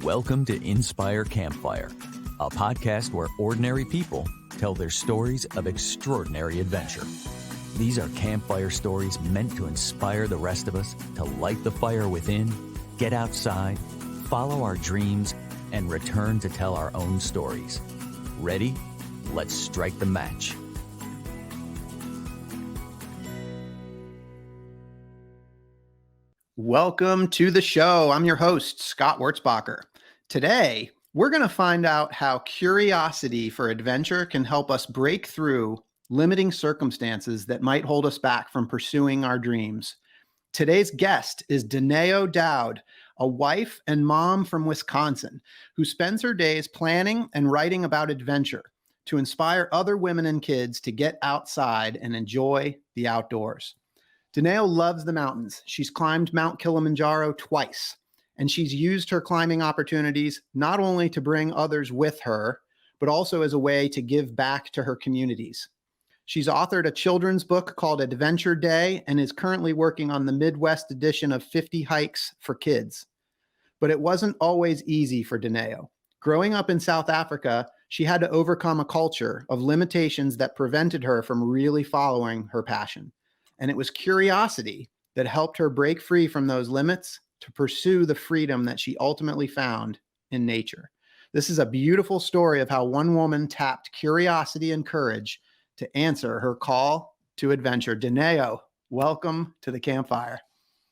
Welcome to Inspire Campfire, a podcast where ordinary people tell their stories of extraordinary adventure. These are campfire stories meant to inspire the rest of us to light the fire within, get outside, follow our dreams, and return to tell our own stories. Ready? Let's strike the match. Welcome to the show. I'm your host, Scott Wurzbacher. Today, we're going to find out how curiosity for adventure can help us break through limiting circumstances that might hold us back from pursuing our dreams. Today's guest is Dineo Dowd, a wife and mom from Wisconsin who spends her days planning and writing about adventure to inspire other women and kids to get outside and enjoy the outdoors. Dineo loves the mountains. She's climbed Mount Kilimanjaro twice, and she's used her climbing opportunities not only to bring others with her, but also as a way to give back to her communities. She's authored a children's book called Adventure Day and is currently working on the Midwest edition of 50 Hikes for Kids. But it wasn't always easy for Dineo. Growing up in South Africa, she had to overcome a culture of limitations that prevented her from really following her passion. And it was curiosity that helped her break free from those limits to pursue the freedom that she ultimately found in nature. This is a beautiful story of how one woman tapped curiosity and courage to answer her call to adventure. Dineo, welcome to the campfire.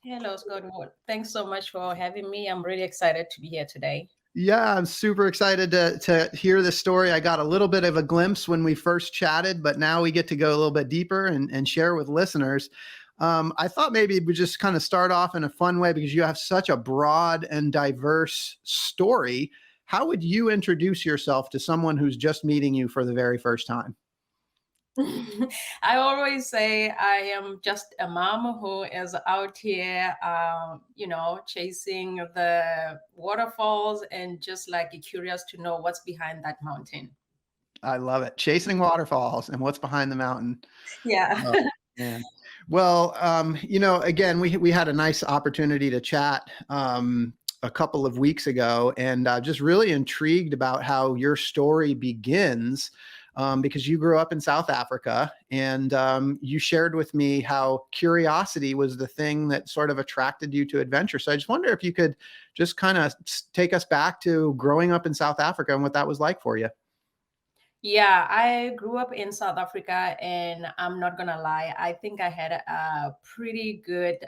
Hello, Scott. Thanks so much for having me. I'm really excited to be here today. Yeah, I'm super excited to hear this story. I got a little bit of a glimpse when we first chatted, but now we get to go a little bit deeper and share with listeners. I thought maybe we just kind of start off in a fun way because you have such a broad and diverse story. How would you introduce yourself to someone who's just meeting you for the very first time? I always say I am just a mom who is out here, chasing the waterfalls and just like curious to know what's behind that mountain. I love it. Chasing waterfalls and what's behind the mountain. Yeah. Oh, man. Well, again, we had a nice opportunity to chat a couple of weeks ago, and just really intrigued about how your story begins. Because you grew up in South Africa and you shared with me how curiosity was the thing that sort of attracted you to adventure. So I just wonder if you could just kind of take us back to growing up in South Africa and what that was like for you. Yeah, I grew up in South Africa, and I'm not gonna lie, I think I had a pretty good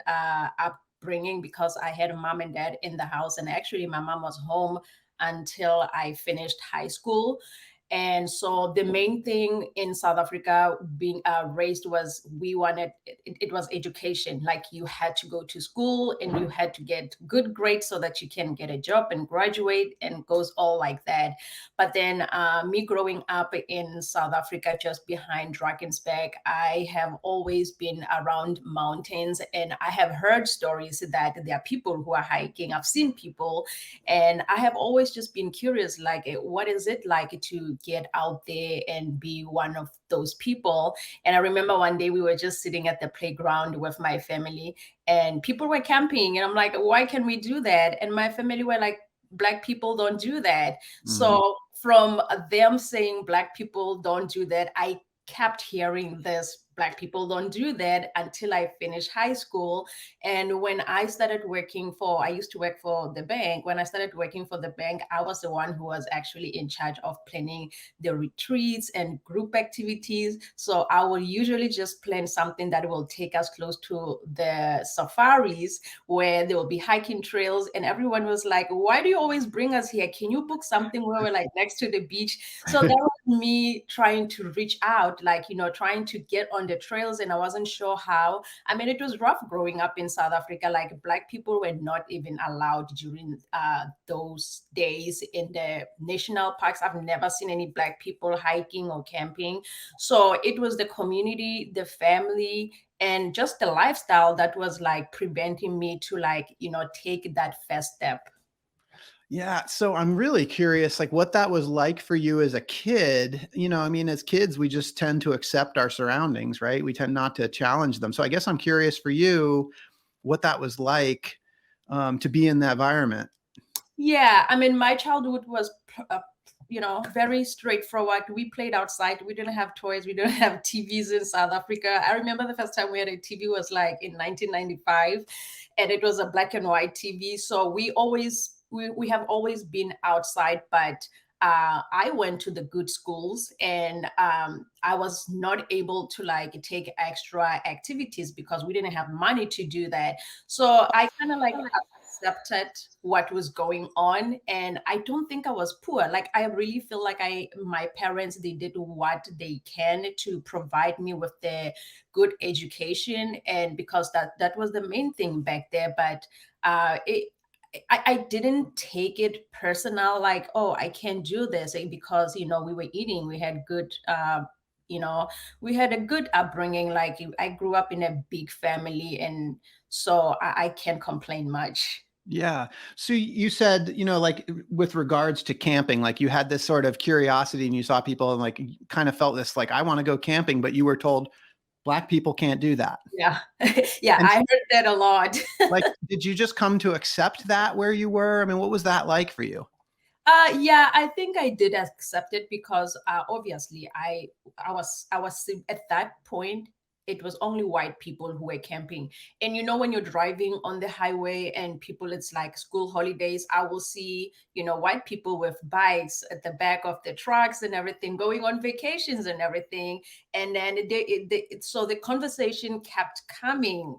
upbringing because I had a mom and dad in the house, and actually my mom was home until I finished high school. And so the main thing in South Africa being raised was it was education. Like you had to go to school and you had to get good grades so that you can get a job and graduate, and goes all like that. But then me growing up in South Africa, just behind Drakensberg, I have always been around mountains, and I have heard stories that there are people who are hiking. I've seen people, and I have always just been curious, like, what is it like to get out there and be one of those people? And I remember one day we were just sitting at the playground with my family, and people were camping, and I'm like, why can we do that? And my family were like, Black people don't do that. Mm-hmm. So from them saying Black people don't do that, I kept hearing this, Black people don't do that, until I finished high school. And when I started I used to work for the bank. When I started working for the bank, I was the one who was actually in charge of planning the retreats and group activities. So I will usually just plan something that will take us close to the safaris, where there will be hiking trails. And everyone was like, why do you always bring us here? Can you book something where we're like next to the beach? So that was me trying to reach out, trying to get on the trails, and I wasn't sure how. I mean, it was rough growing up in South Africa. Like Black people were not even allowed during those days in the national parks. I've never seen any Black people hiking or camping. So it was the community, the family, and just the lifestyle that was like preventing me to take that first step. Yeah. So I'm really curious, like what that was like for you as a kid. As kids, we just tend to accept our surroundings, right? We tend not to challenge them. So I guess I'm curious for you what that was like to be in that environment. Yeah, I mean, my childhood was, very straightforward. We played outside. We didn't have toys. We didn't have TVs in South Africa. I remember the first time we had a TV was like in 1995, and it was a black and white TV. So we have always been outside, but I went to the good schools, and I was not able to like take extra activities because we didn't have money to do that. So I kind of like accepted what was going on, and I don't think I was poor. Like, I really feel like my parents, they did what they can to provide me with the good education, and because that was the main thing back there. But it I didn't take it personal, like, oh, I can't do this, because we were eating, we had good you know we had a good upbringing. Like, I grew up in a big family, and so I can't complain much. Yeah. So you said, like with regards to camping, like you had this sort of curiosity and you saw people and like you kind of felt this like, I want to go camping, but you were told Black people can't do that. Yeah. Yeah, And I heard that a lot. like, did you just come to accept that where you were? I mean, what was that like for you? Yeah, I think I did accept it because obviously I was at that point. It was only white people who were camping, and when you're driving on the highway and people, it's like school holidays. I will see white people with bikes at the back of the trucks and everything, going on vacations and everything. And then so the conversation kept coming,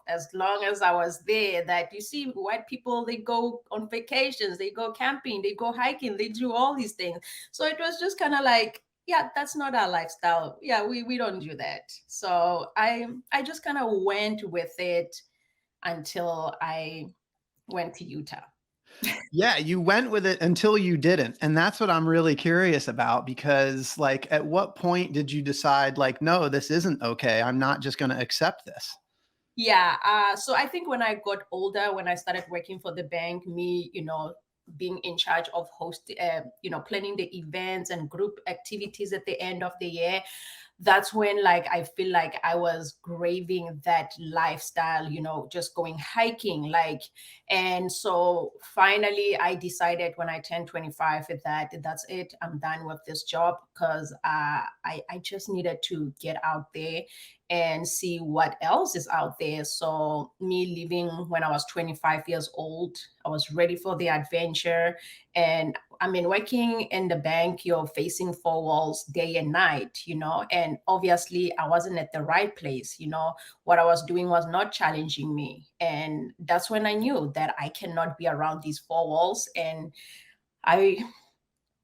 as long as I was there, that you see white people, they go on vacations, they go camping, they go hiking, they do all these things. So it was just kind of like, yeah, that's not our lifestyle. Yeah, we don't do that. So I just kind of went with it until I went to Utah. Yeah, you went with it until you didn't. And that's what I'm really curious about because like at what point did you decide like no, this isn't okay. I'm not just going to accept this. Yeah. So I think when I got older, when I started working for the bank, being in charge of planning the events and group activities at the end of the year, that's when like I feel like I was craving that lifestyle, just going hiking, like. And so finally I decided when I turned 25 that that's it, I'm done with this job, because I just needed to get out there and see what else is out there. So me leaving when I was 25 years old, I was ready for the adventure. And I mean, working in the bank, you're facing four walls day and night, and obviously I wasn't at the right place. What I was doing was not challenging me. And that's when I knew that I cannot be around these four walls. And I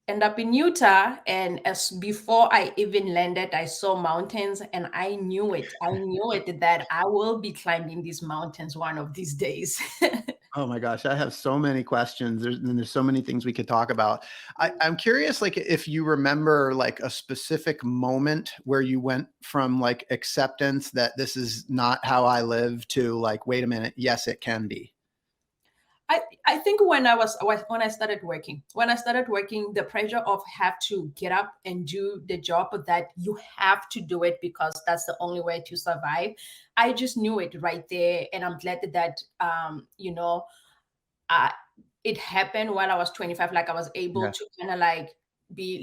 end up in Utah. And as before I even landed, I saw mountains, and I knew it. I knew it that I will be climbing these mountains one of these days. Oh my gosh, I have so many questions. There's so many things we could talk about. I'm curious, like, if you remember like a specific moment where you went from like acceptance that this is not how I live to like, wait a minute, yes, it can be. I think when I started working, the pressure of have to get up and do the job, that you have to do it because that's the only way to survive. I just knew it right there, and I'm glad that uh, it happened while I was 25. Like, I was able Yeah. to kind of like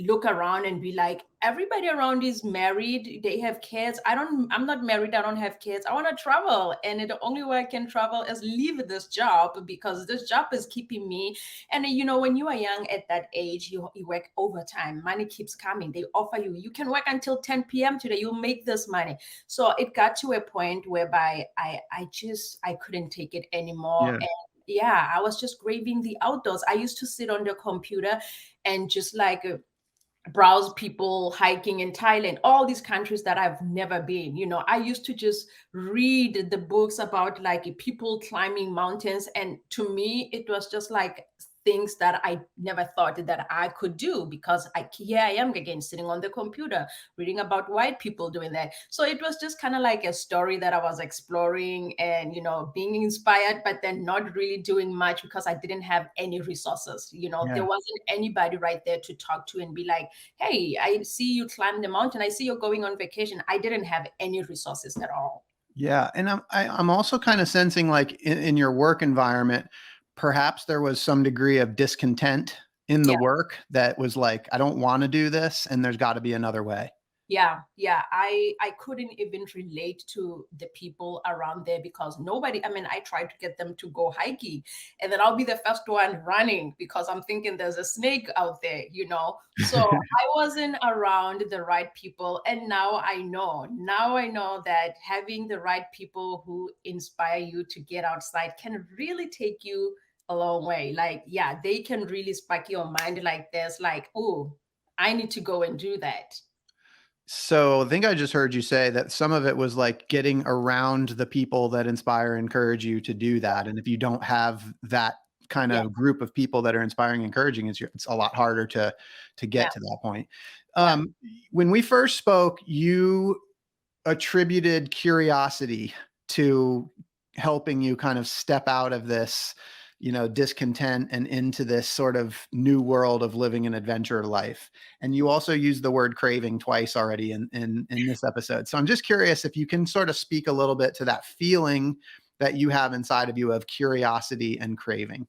look around and be like, everybody around is married, they have kids. I'm not married, I don't have kids. I want to travel, and the only way I can travel is leave this job, because this job is keeping me. And when you are young at that age, you work overtime, money keeps coming, they offer you can work until 10 p.m. today, you'll make this money. So it got to a point whereby I couldn't take it anymore. Yeah. Yeah, I was just craving the outdoors. I used to sit on the computer and just like browse people hiking in Thailand, all these countries that I've never been. I used to just read the books about like people climbing mountains. And to me, it was just like things that I never thought that I could do, because here I am again sitting on the computer reading about white people doing that. So it was just kind of like a story that I was exploring and being inspired, but then not really doing much because I didn't have any resources. There Yeah. wasn't anybody right there to talk to and be like, hey, I see you climb the mountain, I see you're going on vacation. I didn't have any resources at all. Yeah, and I'm also kind of sensing like in your work environment, perhaps there was some degree of discontent in the Yeah. work that was like, I don't want to do this, and there's got to be another way. Yeah, I couldn't even relate to the people around there because nobody, I mean, I tried to get them to go hiking, and then I'll be the first one running because I'm thinking there's a snake out there, you know. So I wasn't around the right people, and now I know that having the right people who inspire you to get outside can really take you a long way. Like, yeah, they can really spark your mind like this, like, oh, I need to go and do that. So I think I just heard you say that some of it was like getting around the people that inspire, encourage you to do that. And if you don't have that kind Yeah, of group of people that are inspiring, encouraging, it's a lot harder to yeah, get to that point. yeah. Um, when we first spoke, you attributed curiosity to helping you kind of step out of this, discontent and into this sort of new world of living an adventure life. And you also used the word craving twice already in this episode. So I'm just curious if you can sort of speak a little bit to that feeling that you have inside of you of curiosity and craving.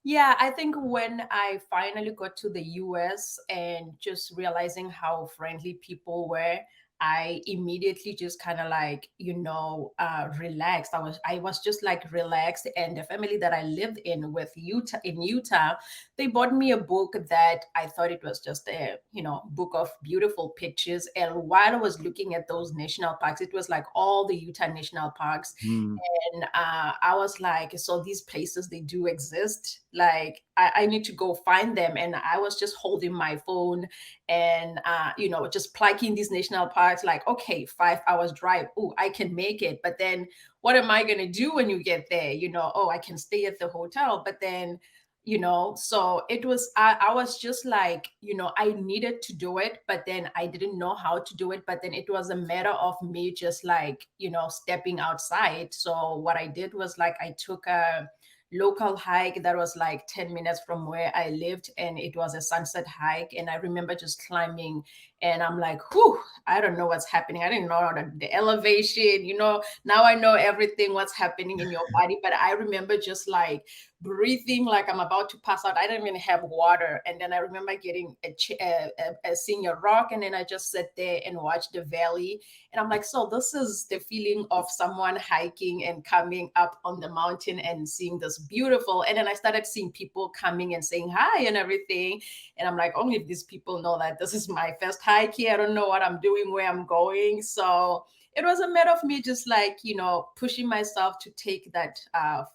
Yeah, I think when I finally got to the US and just realizing how friendly people were, I immediately just kind of like, relaxed. I was just like relaxed. And the family that I lived in with Utah, they bought me a book that I thought it was just a, book of beautiful pictures. And while I was looking at those national parks, it was like all the Utah national parks. Hmm. And I was like, so these places, they do exist. Like, I need to go find them. And I was just holding my phone and, just plugging these national parks, like, okay, 5 hours drive. Oh, I can make it. But then what am I going to do when you get there? Oh, I can stay at the hotel. But then, so I was just like, I needed to do it, but then I didn't know how to do it. But then it was a matter of me just like, stepping outside. So what I did was like, I took a local hike that was like 10 minutes from where I lived, and it was a sunset hike. And I remember just climbing, and I'm like, whew, I don't know what's happening. I didn't know the elevation, now I know everything what's happening in your body. But I remember just like breathing like I'm about to pass out. I didn't even have water. And then I remember getting a senior rock, and then I just sat there and watched the valley. And I'm like, so this is the feeling of someone hiking and coming up on the mountain and seeing this beautiful. And then I started seeing people coming and saying hi and everything. And I'm like, only if these people know that this is my first hike here. I don't know what I'm doing, where I'm going. So it was a matter of me just like, pushing myself to take that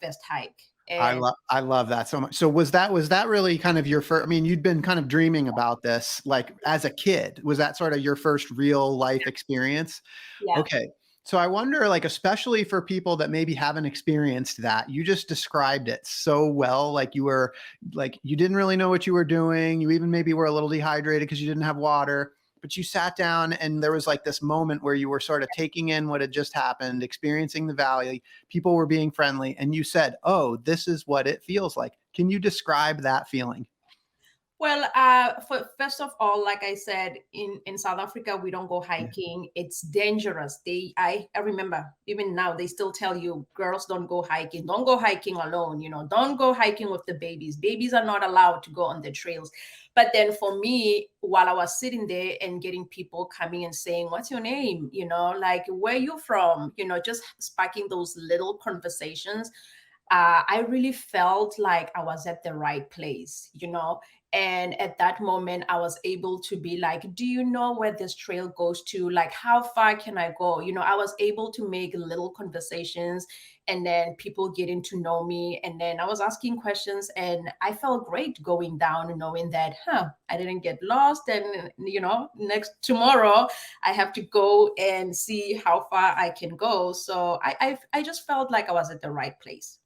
first hike. And I love that so much. So was that really kind of your first, I mean, you'd been kind of dreaming about this like as a kid. Was that sort of your first real life experience? yeah, Okay. So I wonder, like, especially for people that maybe haven't experienced that, you just described it so well. Like you didn't really know what you were doing. You even maybe were a little dehydrated because you didn't have water, but you sat down and there was like this moment where you were sort of taking in what had just happened, experiencing the valley. People were being friendly, and you said, "Oh, this is what it feels like." Can you describe that feeling? well, first of all, like I said, in South Africa, we don't go Yeah. hiking. It's dangerous. I remember even now they still tell you girls don't go hiking. Don't go hiking alone. Don't go hiking with the babies. Babies are not allowed to go on the trails. But then for me, while I was sitting there and getting people coming and saying, "What's your name?" Like, where you from? Just sparking those little conversations. I really felt like I was at the right place. And at that moment, I was able to be like, do you know where this trail goes to? Like, how far can I go? I was able to make little conversations, and then people getting to know me. And then I was asking questions, and I felt great going down and knowing that, I didn't get lost. And, next tomorrow, I have to go and see how far I can go. So I just felt like I was at the right place.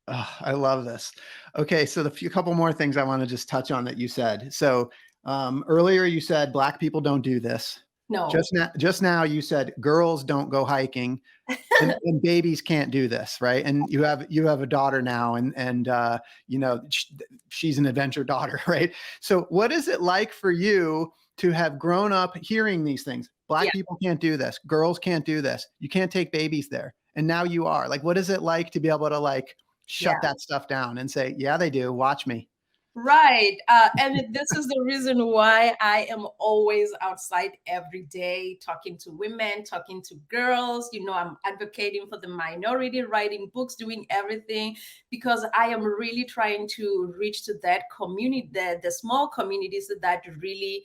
Oh, I love this. Okay, so the few couple more things I want to just touch on that you said. So earlier you said Black people don't do this. No. Just now you said girls don't go hiking, and babies can't do this, right? And you have a daughter now, and she's an adventure daughter, right? So what is it like for you to have grown up hearing these things? Black Yeah. people can't do this. Girls can't do this. You can't take babies there, and now you are. Like, what is it like to be able to like shut that stuff down and say, yeah, they do. Watch me. Right. And this is the reason why I am always outside every day talking to women, talking to girls. I'm advocating for the minority, writing books, doing everything because I am really trying to reach to that community, the small communities that really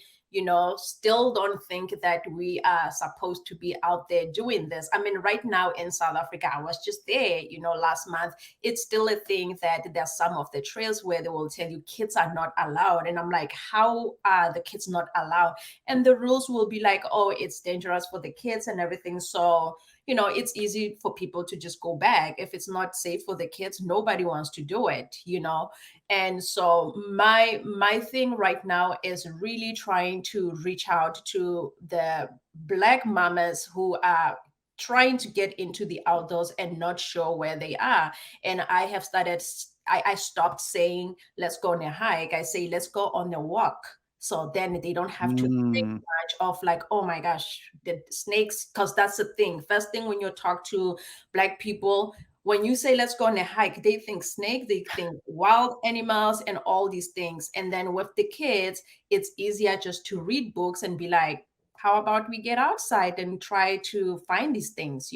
still don't think that we are supposed to be out there doing this. I mean, right now in South Africa, I was just there, last month. It's still a thing that there's some of the trails where they will tell you kids are not allowed. And I'm like, how are the kids not allowed? And the rules will be like, oh, it's dangerous for the kids and everything. So, it's easy for people to just go back. If it's not safe for the kids, nobody wants to do it. And so my thing right now is really trying to reach out to the Black mamas who are trying to get into the outdoors and not sure where they are. And I have started, I stopped saying, let's go on a hike. I say, let's go on a walk. So then they don't have to think Mm. much of like, oh my gosh, the snakes, because that's the thing. First thing when you talk to Black people, when you say let's go on a hike, they think snake, they think wild animals and all these things. And then with the kids, it's easier just to read books and be like, how about we get outside and try to find these things?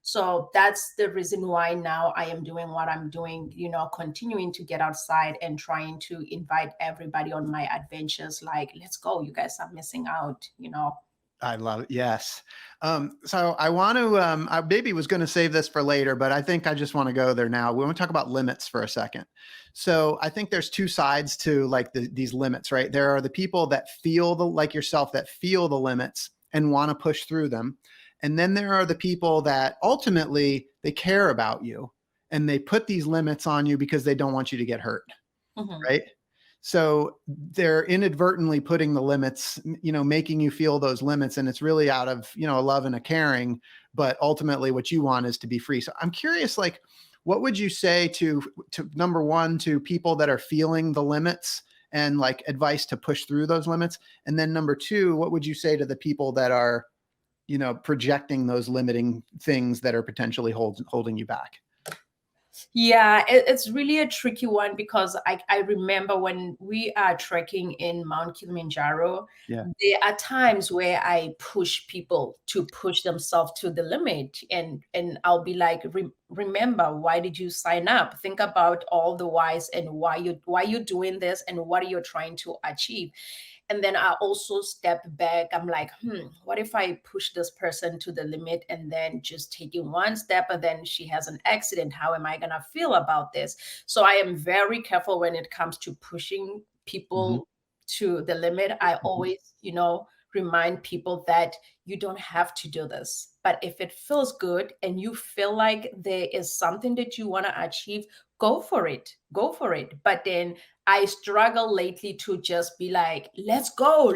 So that's the reason why now I am doing what I'm doing, continuing to get outside and trying to invite everybody on my adventures. Like, let's go. You guys are missing out. I love it. Yes. So I want to, I maybe was going to save this for later, but I think I just want to go there now. We want to talk about limits for a second. So I think there's two sides to like these limits, right? There are the people that feel like yourself, that feel the limits and want to push through them. And then there are the people that ultimately they care about you and they put these limits on you because they don't want you to get hurt. Mhm. Right. So they're inadvertently putting the limits, making you feel those limits. And it's really out of, a love and a caring, but ultimately what you want is to be free. So I'm curious, like, what would you say to number one, to people that are feeling the limits and like advice to push through those limits? And then number two, what would you say to the people that are, projecting those limiting things that are potentially holding you back? Yeah, it's really a tricky one because I remember when we are trekking in Mount Kilimanjaro, Yeah. there are times where I push people to push themselves to the limit, and I'll be like, remember, why did you sign up? Think about all the whys and why you're doing this and what you're trying to achieve. And then I also step back. I'm like, what if I push this person to the limit and then just taking one step and then she has an accident? How am I going to feel about this? So I am very careful when it comes to pushing Mm-hmm. people to the limit. I always, remind people that you don't have to do this. But if it feels good and you feel like there is something that you want to achieve, go for it. Go for it. But then I struggle lately to just be like, let's go,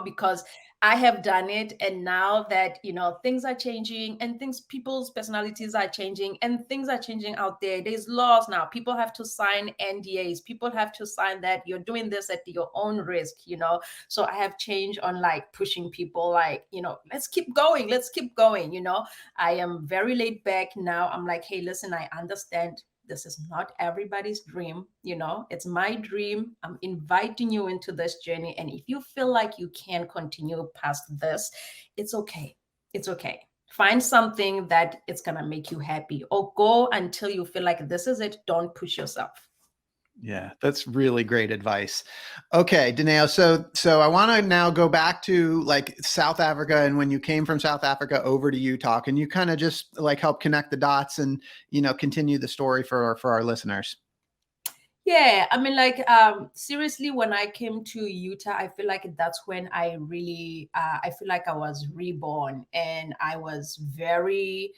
because I have done it. And now that, things are changing and people's personalities are changing and things are changing out there. There's laws now. People have to sign NDAs. People have to sign that you're doing this at your own risk. So I have changed on like pushing people like, let's keep going. Let's keep going. I am very laid back now. I'm like, hey, listen, I understand this is not everybody's dream. It's my dream. I'm inviting you into this journey. And if you feel like you can't continue past this, it's okay. It's okay. Find something that it's going to make you happy, or go until you feel like this is it. Don't push yourself. Yeah, that's really great advice. Okay, Dineo. So I want to now go back to like South Africa, and when you came from South Africa over to Utah, can you kind of just like help connect the dots and continue the story for our listeners? Yeah, I mean, like, seriously, when I came to Utah, I feel like that's when I really, I feel like I was reborn, and I was very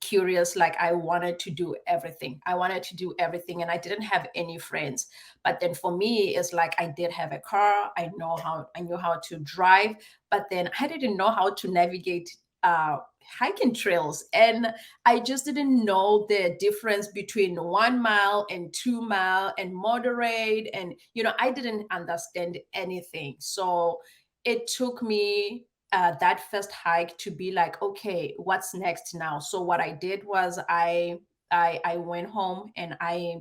curious. Like, I wanted to do everything. I wanted to do everything, and I didn't have any friends. But then for me, it's like I did have a car. I knew how to drive, but then I didn't know how to navigate hiking trails. And I just didn't know the difference between 1 mile and 2 mile and moderate. And, I didn't understand anything. So it took me that first hike to be like, okay, what's next now? So what I did was I I went home and I,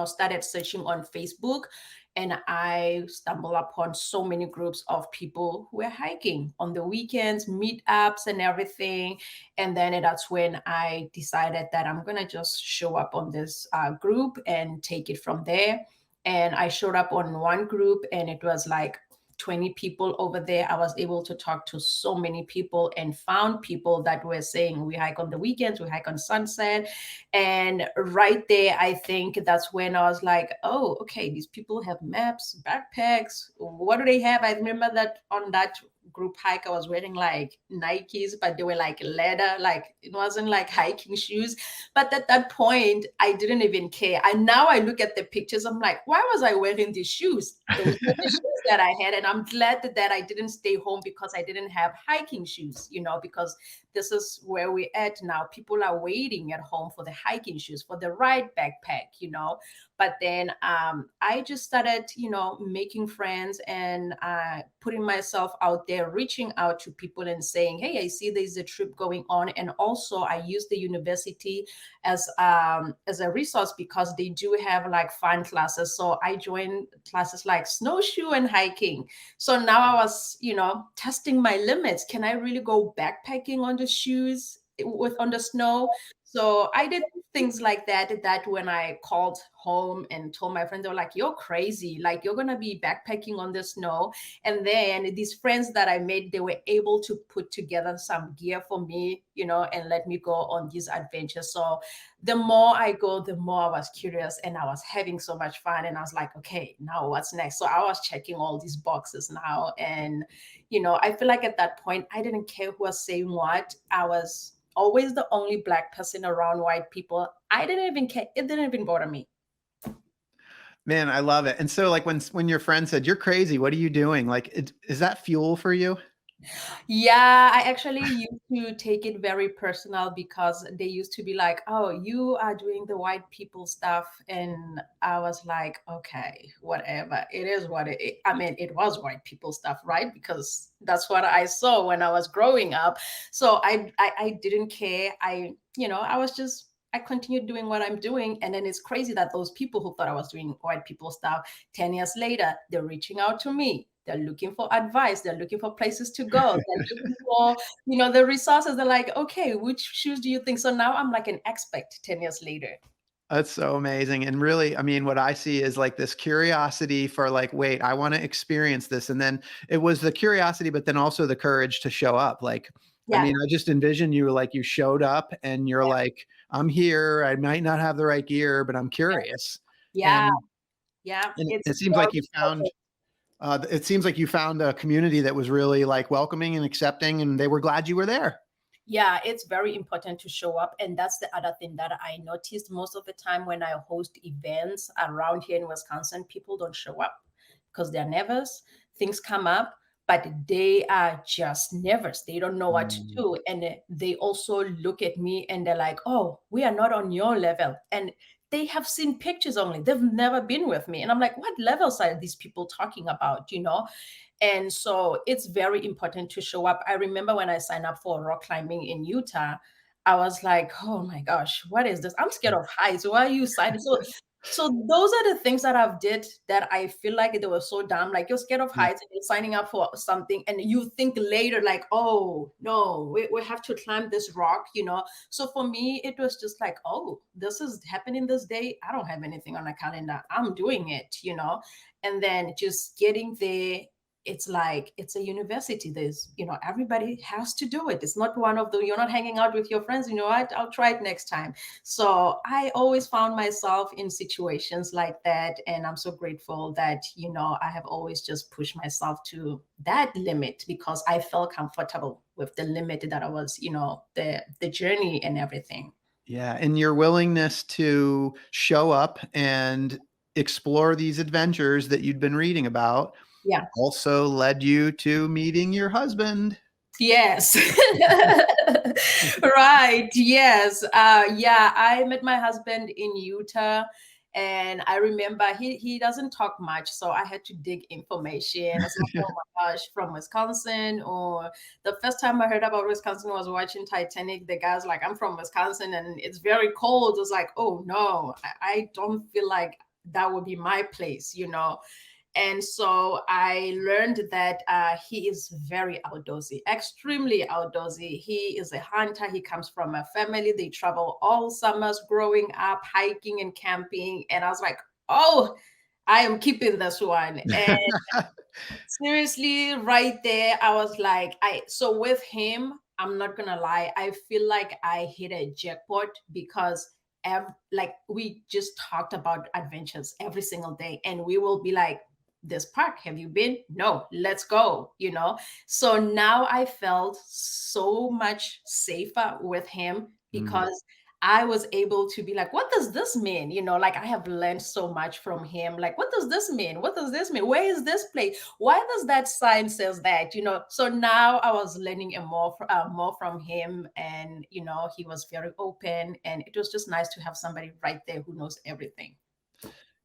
started searching on Facebook, and I stumbled upon so many groups of people who were hiking on the weekends, meetups and everything. And then that's when I decided that I'm going to just show up on this group and take it from there. And I showed up on one group, and it was like 20 people over there. I was able to talk to so many people and found people that were saying we hike on the weekends, we hike on sunset. And right there, I think that's when I was like, oh, okay, these people have maps, backpacks. What do they have? I remember that on that group hike, I was wearing like Nikes, but they were like leather, like it wasn't like hiking shoes. But at that point, I didn't even care. And now I look at the pictures, I'm like, why was I wearing these shoes? Those were the shoes that I had. And I'm glad that I didn't stay home because I didn't have hiking shoes, because this is where we're at now. People are waiting at home for the hiking shoes, for the right backpack. But then I just started, making friends and putting myself out there, reaching out to people and saying, hey, I see there's a trip going on. And also I use the university as a resource because they do have like fun classes. So I joined classes like snowshoe and hiking. So now I was, testing my limits. Can I really go backpacking on the shoes on the snow? So I did things like that when I called home and told my friends, they were like, you're crazy. Like, you're going to be backpacking on the snow. And then these friends that I made, they were able to put together some gear for me, and let me go on these adventures. So the more I go, the more I was curious and I was having so much fun. And I was like, okay, now what's next? So I was checking all these boxes now. And, I feel like at that point, I didn't care who was saying what. I was always the only Black person around white people. I didn't even care. It didn't even bother me. Man, I love it. And so like when your friend said, you're crazy, what are you doing? Like, is that fuel for you? Yeah, I actually used to take it very personal because they used to be like, oh, you are doing the white people stuff. And I was like, okay, whatever. It is what I mean, it was white people stuff, right? Because that's what I saw when I was growing up. So I didn't care. I continued doing what I'm doing. And then it's crazy that those people who thought I was doing white people stuff, 10 years later, they're reaching out to me. They're looking for advice. They're looking for places to go. They're looking for, the resources. They're like, okay, which shoes do you think? So now I'm like an expert 10 years later. That's so amazing. And really, I mean, what I see is like this curiosity for like, wait, I want to experience this. And then it was the curiosity, but then also the courage to show up. Like, Yeah. I mean, I just envision you like you showed up and you're like, I'm here. I might not have the right gear, but I'm curious. Yeah. And, Yeah. and It's it seems like you found it seems like you found a community that was really like welcoming and accepting, and they were glad you were there. Yeah, it's very important to show up. And that's the other thing that I noticed most of the time when I host events around here in Wisconsin, people don't show up because they're nervous. Things come up, but they are just nervous. They don't know what to do. And they also look at me and they're like, oh, we are not on your level. And they have seen pictures only. They've never been with me. And I'm like, what levels are these people talking about? And so it's very important to show up. I remember when I signed up for rock climbing in Utah, I was like, oh my gosh, what is this? I'm scared of heights. Why are you signing? So those are the things that I've did that I feel like they were so dumb. Like, you're scared of Yeah. heights and you're signing up for something and you think later like, oh no, we have to climb this rock. So for me, it was just like, oh, this is happening this day. I don't have anything on a calendar. I'm doing it. And then just getting there, it's like it's a university. There's everybody has to do it. It's not one of the, you're not hanging out with your friends, you know what, I'll try it next time. So I always found myself in situations like that, and I'm so grateful that I have always just pushed myself to that limit because I felt comfortable with the limit that I was, the journey and everything. Yeah. And your willingness to show up and explore these adventures that you'd been reading about Yeah. also led you to meeting your husband. Yes. Right. Yes. Yeah. I met my husband in Utah, And I remember he doesn't talk much, so I had to dig information. It's like, oh my gosh, from Wisconsin. Or the first time I heard about Wisconsin was watching Titanic. The guy's like, I'm from Wisconsin and it's very cold. It's like, oh no, I don't feel like that would be my place, you know. And so I learned that he is very outdoorsy, extremely outdoorsy. He is a hunter. He comes from a family. They travel all summers growing up, hiking and camping. And I was like, oh, I am keeping this one. And seriously, right there, I was like, so with him, I'm not gonna lie, I feel like I hit a jackpot because like we just talked about adventures every single day, and we will be like, this park, have you been? No, let's go, you know. So now I felt so much safer with him Mm. because I was able to be like, what does this mean? You know, like I have learned so much from him. Like, what does this mean? What does this mean? Where is this place? Why does that sign says that? You know, so now I was learning more from him, and you know, he was very open, and it was just nice to have somebody right there who knows everything.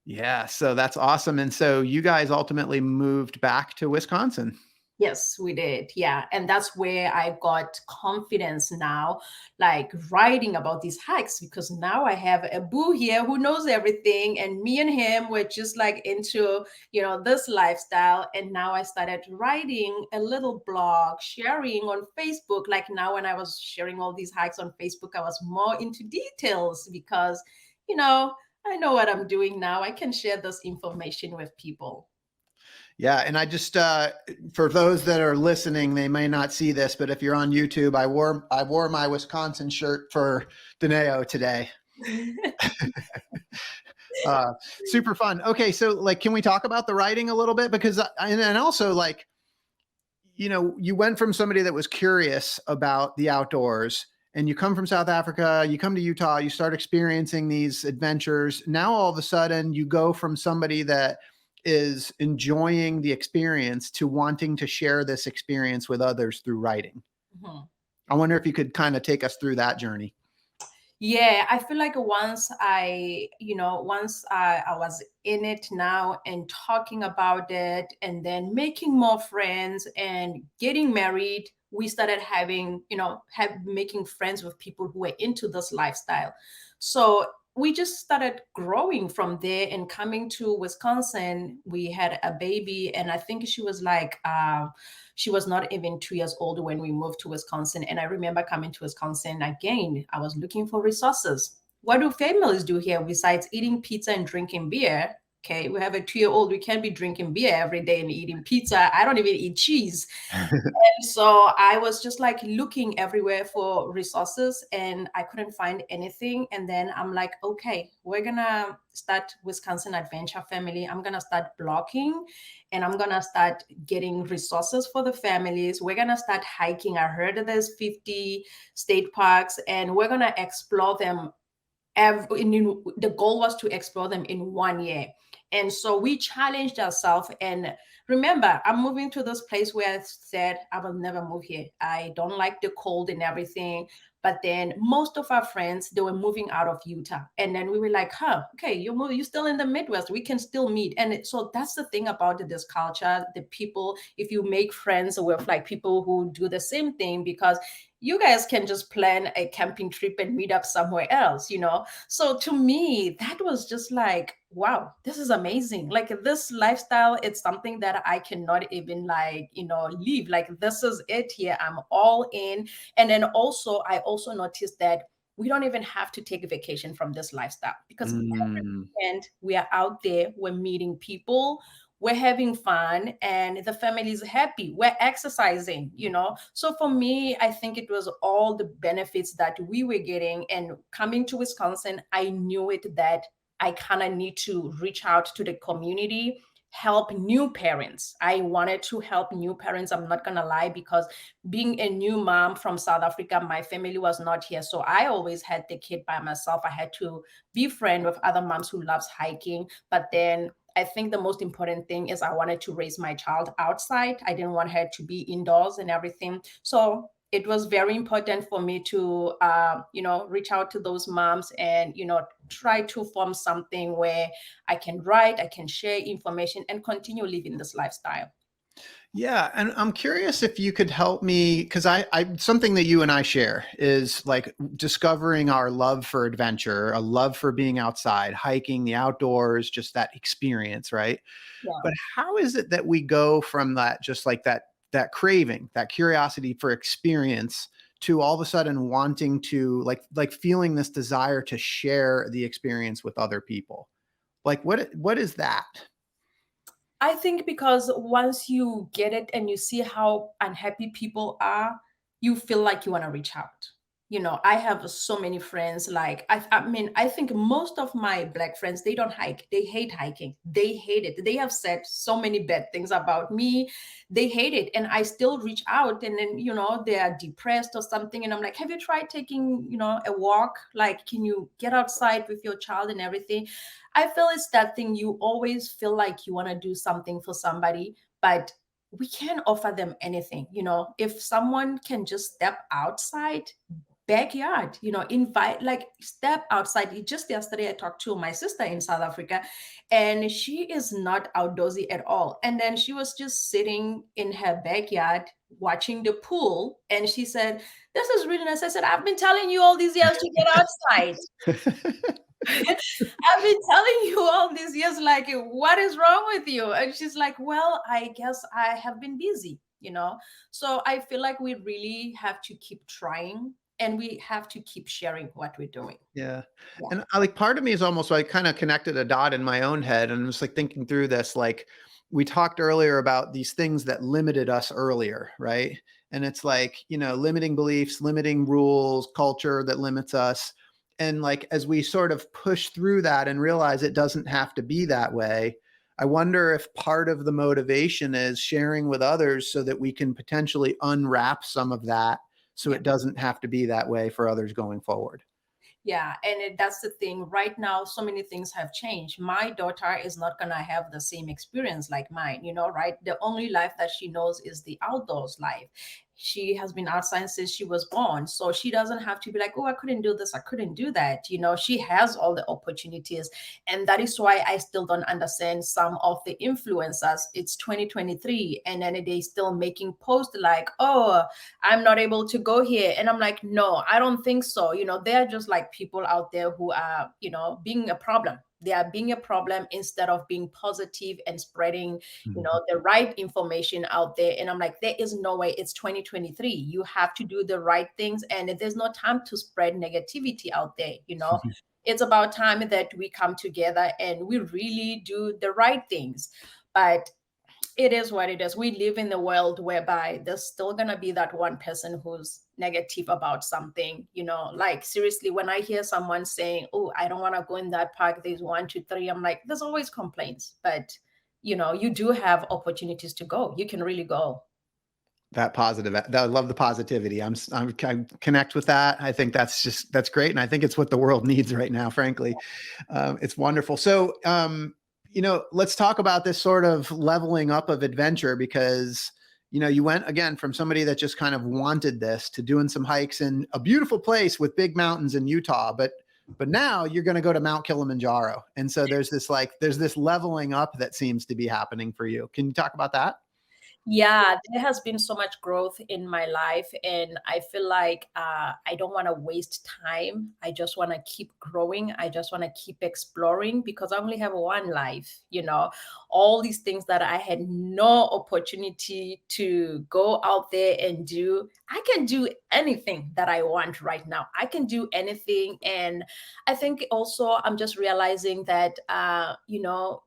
Yeah, so that's awesome. And so you guys ultimately moved back to Wisconsin. Yes, we did. Yeah. And that's where I got confidence now, like writing about these hikes, because now I have a boo here who knows everything. And me and him were just like into, you know, this lifestyle. And now I started writing a little blog, sharing on Facebook. Like now, when I was sharing all these hikes on Facebook, I was more into details because, you know, I know what I'm doing now. I can share this information with people. Yeah, and I just for those that are listening, they may not see this, but if you're on YouTube, I wore my Wisconsin shirt for Dineo today. Uh, Super fun. Okay, so like, can we talk about the writing a little bit? Because and also like, you know, you went from somebody that was curious about the outdoors, and you come from South Africa, you come to Utah, you start experiencing these adventures. Now all of a sudden you go from somebody that is enjoying the experience to wanting to share this experience with others through writing. Mhm. I wonder if you could kind of take us through that journey. Yeah, I feel like once I was in it now and talking about it and then making more friends and getting married, we started having, making friends with people who were into this lifestyle. So we just started growing from there and coming to Wisconsin. We had a baby, and I think she was not even 2 years old when we moved to Wisconsin. And I remember coming to Wisconsin again. I was looking for resources. What do families do here besides eating pizza and drinking beer? Okay, we have a 2-year-old. We can't be drinking beer every day and eating pizza. I don't even eat cheese. And so I was just like looking everywhere for resources and I couldn't find anything. And then I'm like, okay, we're gonna start Wisconsin Adventure Family. I'm gonna start blogging and I'm gonna start getting resources for the families. We're gonna start hiking. I heard there's 50 state parks and we're gonna explore them the goal was to explore them in 1 year. And so we challenged ourselves. And remember, I'm moving to this place where I said I will never move here. I don't like the cold and everything. But then most of our friends, they were moving out of Utah. And then we were like, okay, you're still in the Midwest. We can still meet. And so that's the thing about this culture, the people, if you make friends with like people who do the same thing, because you guys can just plan a camping trip and meet up somewhere else, you know? So to me, that was just like, wow, this is amazing. Like this lifestyle, it's something that I cannot even leave. Like this is it here. I'm all in. And then also, I also noticed that we don't even have to take a vacation from this lifestyle because every Mm. weekend we are out there, we're meeting people, we're having fun, and the family is happy, we're exercising, you know. So for me, I think it was all the benefits that we were getting. And coming to Wisconsin, I knew it that I kind of need to reach out to the community, help new parents. I wanted to help new parents, I'm not gonna lie, because being a new mom from South Africa, my family was not here, so I always had the kid by myself. I had to be friend with other moms who loves hiking. But then I think the most important thing is I wanted to raise my child outside. I didn't want her to be indoors and everything. So it was very important for me to, reach out to those moms and, try to form something where I can write, I can share information and continue living this lifestyle. Yeah, and I'm curious if you could help me because I something that you and I share is like discovering our love for adventure, a love for being outside, hiking, the outdoors, just that experience, right? Yeah. But how is it that we go from that, just like that craving, that curiosity for experience, to all of a sudden wanting to like feeling this desire to share the experience with other people? Like what is that? I think because once you get it and you see how unhappy people are, you feel like you want to reach out. I have so many friends. Like, I mean, I think most of my Black friends, they don't hike. They hate hiking. They hate it. They have said so many bad things about me. They hate it. And I still reach out. And then, they are depressed or something. And I'm like, have you tried taking, a walk? Like, can you get outside with your child and everything? I feel it's that thing. You always feel like you want to do something for somebody, but we can't offer them anything. If someone can just step outside, backyard, invite, like step outside. Just yesterday, I talked to my sister in South Africa, and she is not outdoorsy at all. And then she was just sitting in her backyard watching the pool, and she said, "This is really nice." I said, "I've been telling you all these years to get outside." I've been telling you all these years, like, what is wrong with you? And she's like, well, I guess I have been busy. So I feel like we really have to keep trying and we have to keep sharing what we're doing. Yeah. Yeah. And I like part of me is almost like kind of connected a dot in my own head and was like thinking through this. Like we talked earlier about these things that limited us earlier, right? And it's like, limiting beliefs, limiting rules, culture that limits us. And like as we sort of push through that and realize it doesn't have to be that way, I wonder if part of the motivation is sharing with others so that we can potentially unwrap some of that so Yeah. it doesn't have to be that way for others going forward. Yeah, and that's the thing. Right now, so many things have changed. My daughter is not gonna have the same experience like mine, right? The only life that she knows is the outdoors life. She has been outside since she was born, so she doesn't have to be like, "Oh, I couldn't do this, I couldn't do that." She has all the opportunities, and that is why I still don't understand some of the influencers. It's 2023, and then they still making posts like, "Oh, I'm not able to go here." And I'm like, no, I don't think so. They're just like people out there who are, being a problem. They are being a problem instead of being positive and spreading, Mhm. the right information out there. And I'm like, there is no way. It's 2023. You have to do the right things. And there's no time to spread negativity out there. It's about time that we come together and we really do the right things. But it is what it is. We live in the world whereby there's still gonna be that one person who's negative about something. Like seriously, when I hear someone saying, "Oh, I don't want to go in that park," there's 1, 2, 3. I'm like, there's always complaints, but you do have opportunities to go. You can really go. That positive, I love the positivity. I connect with that. I think that's great. And I think it's what the world needs right now, frankly. It's wonderful. So, let's talk about this sort of leveling up of adventure because, you went again from somebody that just kind of wanted this to doing some hikes in a beautiful place with big mountains in Utah. But now you're going to go to Mount Kilimanjaro. And so there's this leveling up that seems to be happening for you. Can you talk about that? Yeah, there has been so much growth in my life, and I feel like I don't want to waste time. I just want to keep growing. I just want to keep exploring because I only have one life. All these things that I had no opportunity to go out there and do. I can do anything that I want right now. I can do anything, and I think also I'm just realizing that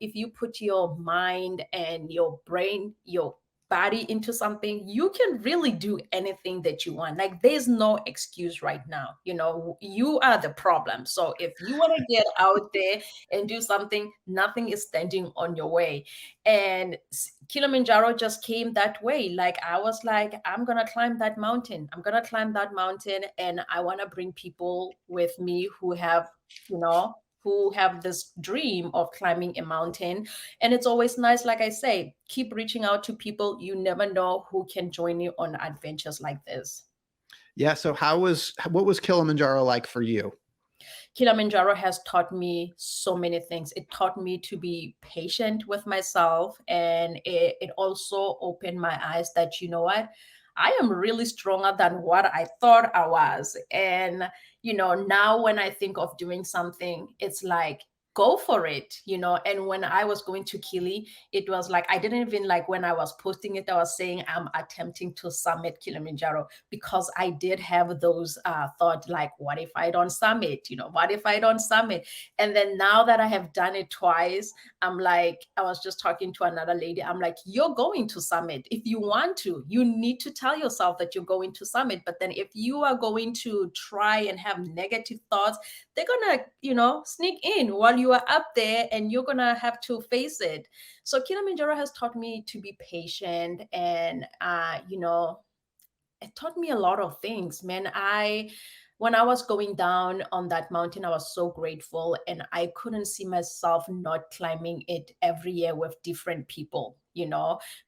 if you put your mind and your brain, your body into something, you can really do anything that you want. Like there's no excuse right now. You are the problem. So if you want to get out there and do something, nothing is standing on your way. And Kilimanjaro just came that way. Like I was like, I'm gonna climb that mountain. I'm gonna climb that mountain, and I want to bring people with me who have this dream of climbing a mountain. And it's always nice, like I say, keep reaching out to people. You never know who can join you on adventures like this. Yeah. So what was Kilimanjaro like for you? Kilimanjaro has taught me so many things. It taught me to be patient with myself, and it also opened my eyes that, you know what, I am really stronger than what I thought I was. And, now when I think of doing something, it's like, go for it. And when I was going to Kili, it was like, I didn't even like when I was posting it, I was saying I'm attempting to summit Kilimanjaro, because I did have those thought, like, what if I don't summit? What if I don't summit? And then now that I have done it twice, I'm like, I was just talking to another lady. I'm like, you're going to summit. If you want to, you need to tell yourself that you're going to summit. But then if you are going to try and have negative thoughts, they're gonna, sneak in while you are up there, and you're gonna have to face it. So Kilimanjaro has taught me to be patient, and it taught me a lot of things, man. When I was going down on that mountain, I was so grateful, and I couldn't see myself not climbing it every year with different people,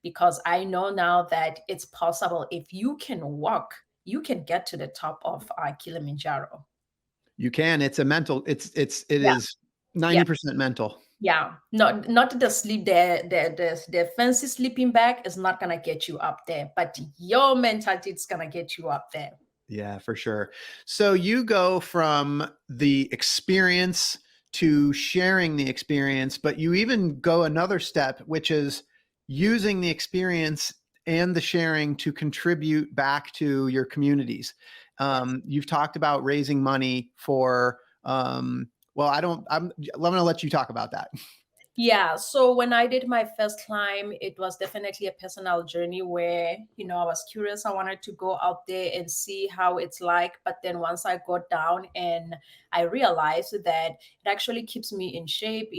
because I know now that it's possible. If you can walk, you can get to the top of Kilimanjaro. You can. It's a mental. It Yeah, is yeah. 90% mental. Yeah, not the sleep, the fancy sleeping bag is not gonna get you up there, but your mentality is gonna get you up there. Yeah, for sure. So you go from the experience to sharing the experience, but you even go another step, which is using the experience and the sharing to contribute back to your communities. Yes. You've talked about raising money for, well, I'm going to let you talk about that. Yeah, so when I did my first climb, it was definitely a personal journey where, I was curious. I wanted to go out there and see how it's like. But then once I got down, and I realized that it actually keeps me in shape,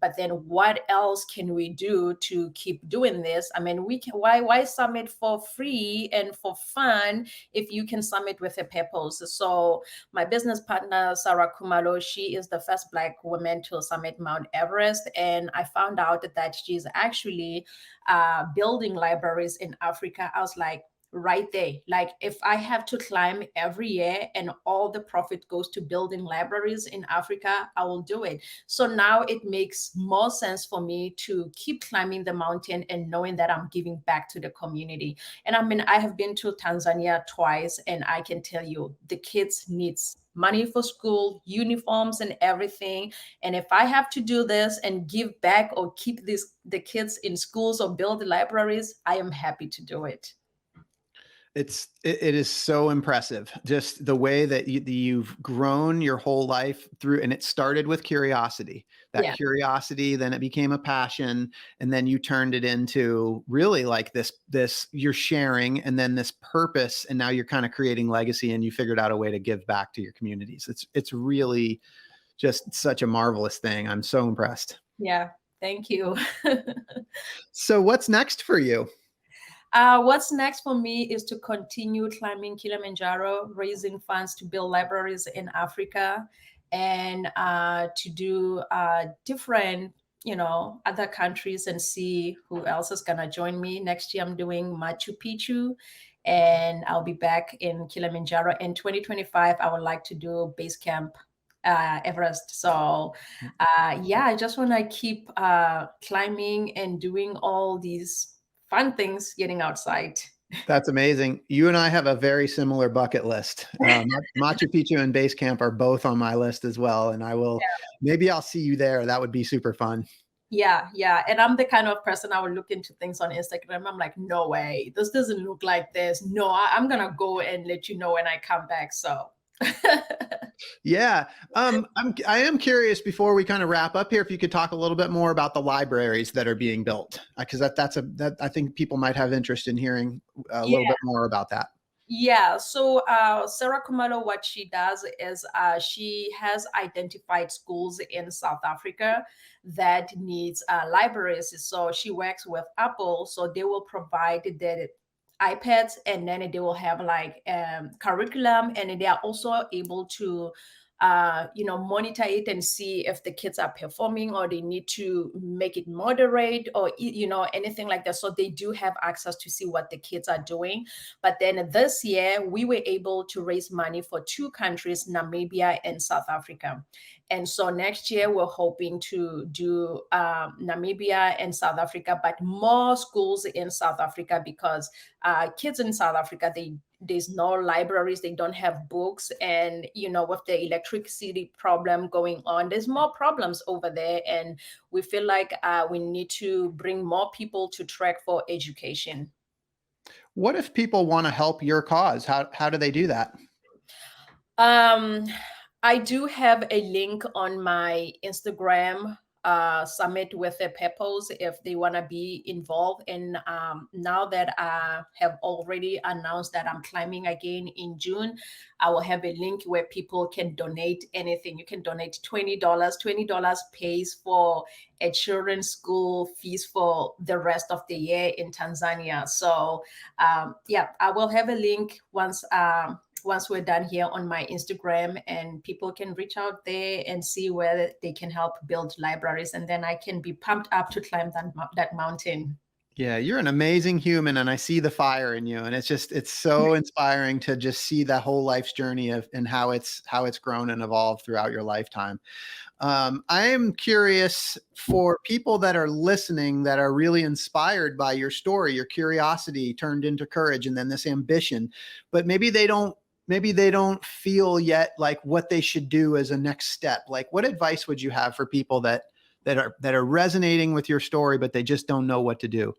but then what else can we do to keep doing this? I mean, why summit for free and for fun if you can summit with a purpose? So my business partner, Sarah Kumalo, she is the first Black woman to summit Mount Everest. And I found out that she's actually building libraries in Africa. I was like, right there. Like, if I have to climb every year and all the profit goes to building libraries in Africa, I will do it. So now it makes more sense for me to keep climbing the mountain and knowing that I'm giving back to the community. And I mean, I have been to Tanzania twice, and I can tell you the kids needs money for school, uniforms, and everything. And if I have to do this and give back or keep the kids in schools or build libraries, I am happy to do it. It is so impressive, just the way that you've grown your whole life through, and it started with curiosity. That Yeah. curiosity, then it became a passion, and then you turned it into really like this you're sharing, and then this purpose, and now you're kind of creating legacy, and you figured out a way to give back to your communities. It's really just such a marvelous thing. I'm so impressed. Yeah. Thank you. So what's next for you? What's next for me is to continue climbing Kilimanjaro, raising funds to build libraries in Africa, and to do different, other countries, and see who else is gonna join me. Next year, I'm doing Machu Picchu, and I'll be back in Kilimanjaro. In 2025, I would like to do base camp Everest. So, yeah, I just want to keep climbing and doing all these fun things getting outside. That's amazing. You and I have a very similar bucket list. Machu Picchu and base camp are both on my list as well. And maybe I'll see you there. That would be super fun. Yeah, yeah. And I'm the kind of person, I would look into things on Instagram. I'm like, no way, this doesn't look like this. No, I'm going to go and let you know when I come back. So. Yeah. I am curious, before we kind of wrap up here, if you could talk a little bit more about the libraries that are being built, because that I think people might have interest in hearing a little bit more about that. Yeah, so Sarah Kumalo, what she does is she has identified schools in South Africa that needs libraries. So she works with Apple, so they will provide the iPads, and then they will have like curriculum, and they are also able to monitor it and see if the kids are performing, or they need to make it moderate, or anything like that. So they do have access to see what the kids are doing. But then this year we were able to raise money for two countries, Namibia and South Africa. And so next year we're hoping to do Namibia and South Africa, but more schools in South Africa, because kids in South Africa, there's no libraries, they don't have books, and with the electricity problem going on, there's more problems over there, and we feel like we need to bring more people to Trek for education. What if people want to help your cause? How do they do that? I do have a link on my Instagram, Summit with a Purpose, if they want to be involved. And now that I have already announced that I'm climbing again in June, I will have a link where people can donate anything. You can donate $20. $20 pays for a children's school fees for the rest of the year in Tanzania. So I will have a link once we're done here on my Instagram, and people can reach out there and see where they can help build libraries. And then I can be pumped up to climb that mountain. Yeah, you're an amazing human, and I see the fire in you, and it's so inspiring to just see that whole life's journey and how it's grown and evolved throughout your lifetime. I am curious, for people that are listening that are really inspired by your story, your curiosity turned into courage, and then this ambition, but maybe they don't feel yet like what they should do as a next step. Like, what advice would you have for people that are resonating with your story, but they just don't know what to do?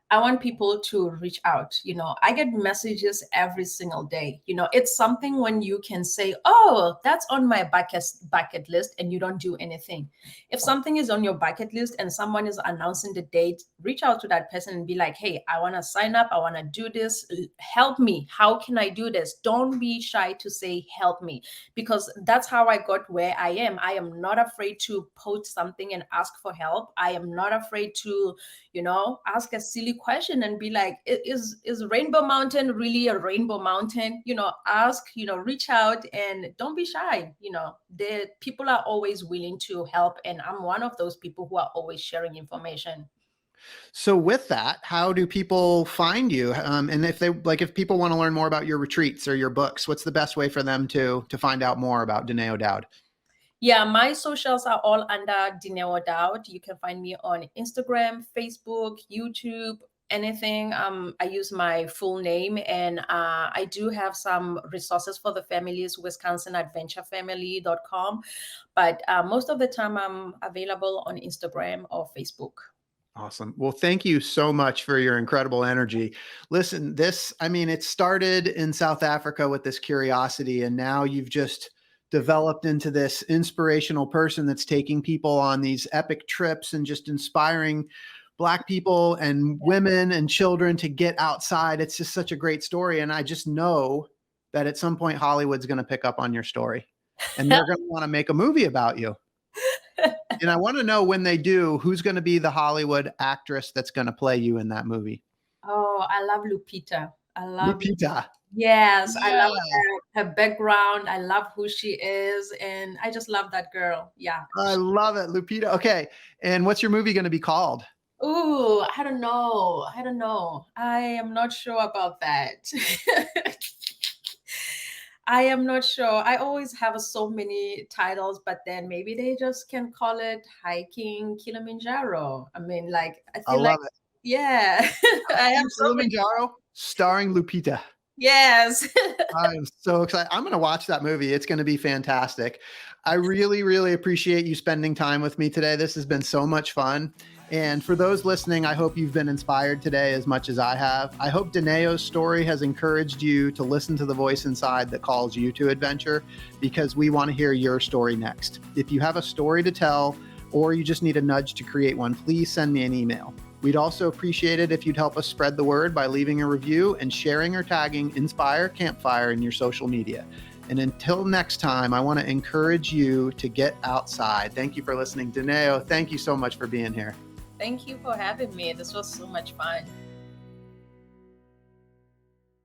I want people to reach out. I get messages every single day. It's something when you can say, oh, that's on my bucket list, and you don't do anything. If something is on your bucket list and someone is announcing the date, reach out to that person and be like, hey, I want to sign up. I want to do this. Help me. How can I do this? Don't be shy to say, help me, because that's how I got where I am. I am not afraid to post something and ask for help. I am not afraid to, ask a silly question and be like, is Rainbow Mountain really a rainbow mountain? Ask, reach out, and don't be shy. The people are always willing to help, and I'm one of those people who are always sharing information. So with that, how do people find you? And if people want to learn more about your retreats or your books, what's the best way for them to find out more about Dineo Dowd? Yeah, my socials are all under Dineo Dowd. You can find me on Instagram, Facebook, YouTube, anything. I use my full name, and I do have some resources for the families, wisconsinadventurefamily.com. But most of the time I'm available on Instagram or Facebook. Awesome. Well, thank you so much for your incredible energy. Listen, it started in South Africa with this curiosity, and now you've just developed into this inspirational person that's taking people on these epic trips and just inspiring Black people and women and children to get outside. It's just such a great story. And I just know that at some point Hollywood's going to pick up on your story, and they're going to want to make a movie about you. And I want to know, when they do, who's going to be the Hollywood actress that's going to play you in that movie? Oh, I love Lupita. Lupita. Yes, Yeah. I love her background. I love who she is, and I just love that girl. Yeah. I love it, Lupita. Okay. And what's your movie going to be called? Ooh, I don't know. I am not sure about that. I am not sure. I always have so many titles, but then maybe they just can call it Hiking Kilimanjaro. I mean, I feel love it. Yeah. I have Kilimanjaro starring Lupita. Yes. I'm so excited. I'm going to watch that movie. It's going to be fantastic. I really, really appreciate you spending time with me today. This has been so much fun. And for those listening, I hope you've been inspired today as much as I have. I hope Dineo's story has encouraged you to listen to the voice inside that calls you to adventure, because we want to hear your story next. If you have a story to tell, or you just need a nudge to create one, please send me an email. We'd also appreciate it if you'd help us spread the word by leaving a review and sharing or tagging Inspire Campfire in your social media. And until next time, I want to encourage you to get outside. Thank you for listening. Dineo, thank you so much for being here. Thank you for having me. This was so much fun.